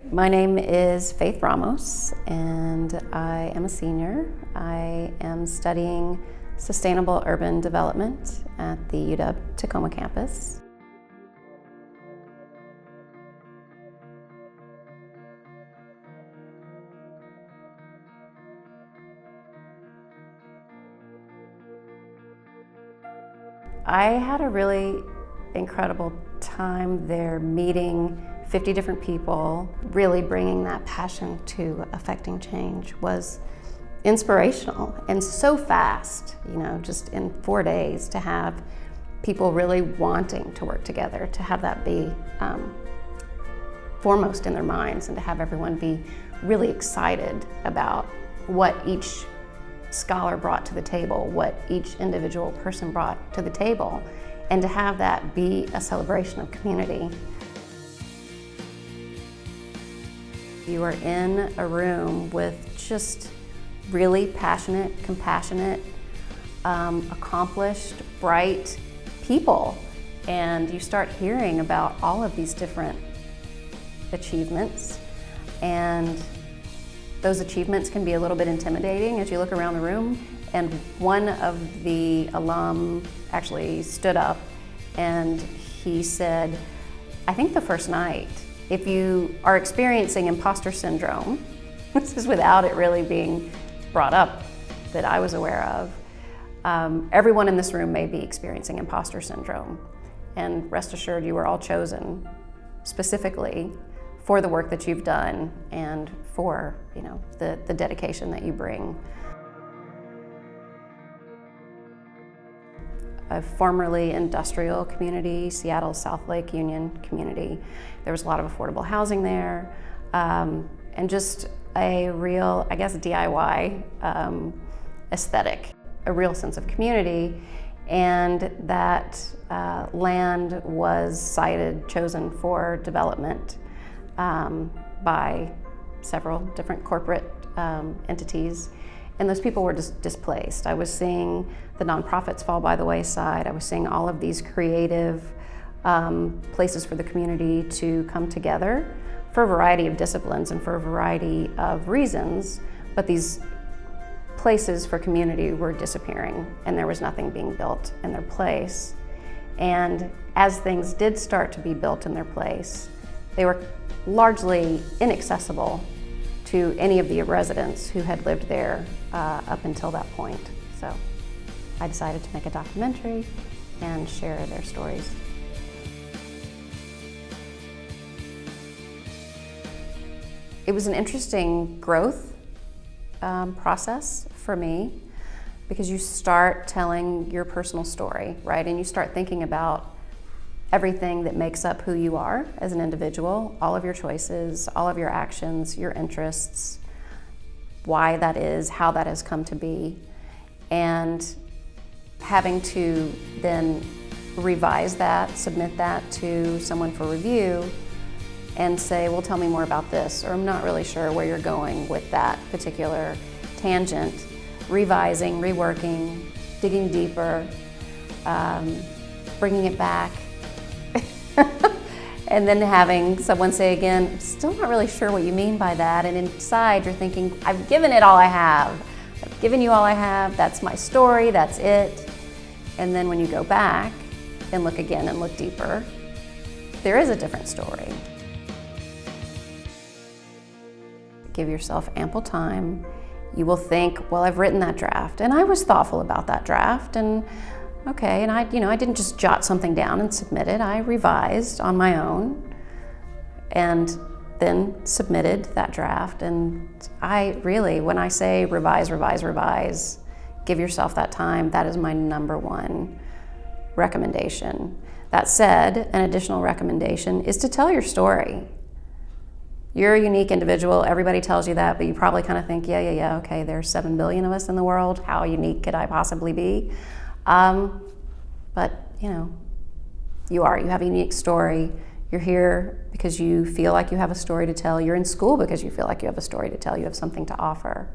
My name is Faith Ramos, and I am a senior. I am studying sustainable urban development at the UW Tacoma campus. I had a really incredible time there meeting 50 different people. Really bringing that passion to affecting change was inspirational and so fast, just in 4 days to have people really wanting to work together, to have that be foremost in their minds, and to have everyone be really excited about what each scholar brought to the table, what each individual person brought to the table, and to have that be a celebration of community. You are in a room with just really passionate, compassionate, accomplished, bright people, and you start hearing about all of these different achievements, and those achievements can be a little bit intimidating as you look around the room. And one of the alum actually stood up and he said, I think the first night, if you are experiencing imposter syndrome, this is without it really being brought up that I was aware of, everyone in this room may be experiencing imposter syndrome. And rest assured, you were all chosen specifically for the work that you've done and for the dedication that you bring. A formerly industrial community, Seattle South Lake Union community. There was a lot of affordable housing there, and just a real, DIY aesthetic, a real sense of community. And that land was chosen for development by several different corporate entities. And those people were displaced. I was seeing the nonprofits fall by the wayside. I was seeing all of these creative places for the community to come together for a variety of disciplines and for a variety of reasons, but these places for community were disappearing and there was nothing being built in their place. And as things did start to be built in their place, they were largely inaccessible to any of the residents who had lived there up until that point. So I decided to make a documentary and share their stories. It was an interesting growth process for me, because you start telling your personal story, right? And you start thinking about everything that makes up who you are as an individual, all of your choices, all of your actions, your interests, why that is, how that has come to be, and having to then revise that, submit that to someone for review, and say, well, tell me more about this, or I'm not really sure where you're going with that particular tangent. Revising, reworking, digging deeper, bringing it back, and then having someone say again, I'm still not really sure what you mean by that. And inside you're thinking, I've given it all I have. I've given you all I have. That's my story, that's it. And then when you go back and look again and look deeper, there is a different story. Give yourself ample time. You will think, well, I've written that draft and I was thoughtful about that draft, and okay, and I didn't just jot something down and submit it. I revised on my own and then submitted that draft. And I really, when I say revise, give yourself that time, that is my number one recommendation. That said, an additional recommendation is to tell your story. You're a unique individual, everybody tells you that, but you probably kind of think, yeah, okay, there's 7 billion of us in the world, how unique could I possibly be? But you have a unique story. You're here because you feel like you have a story to tell. You're in school because you feel like you have a story to tell. You have something to offer.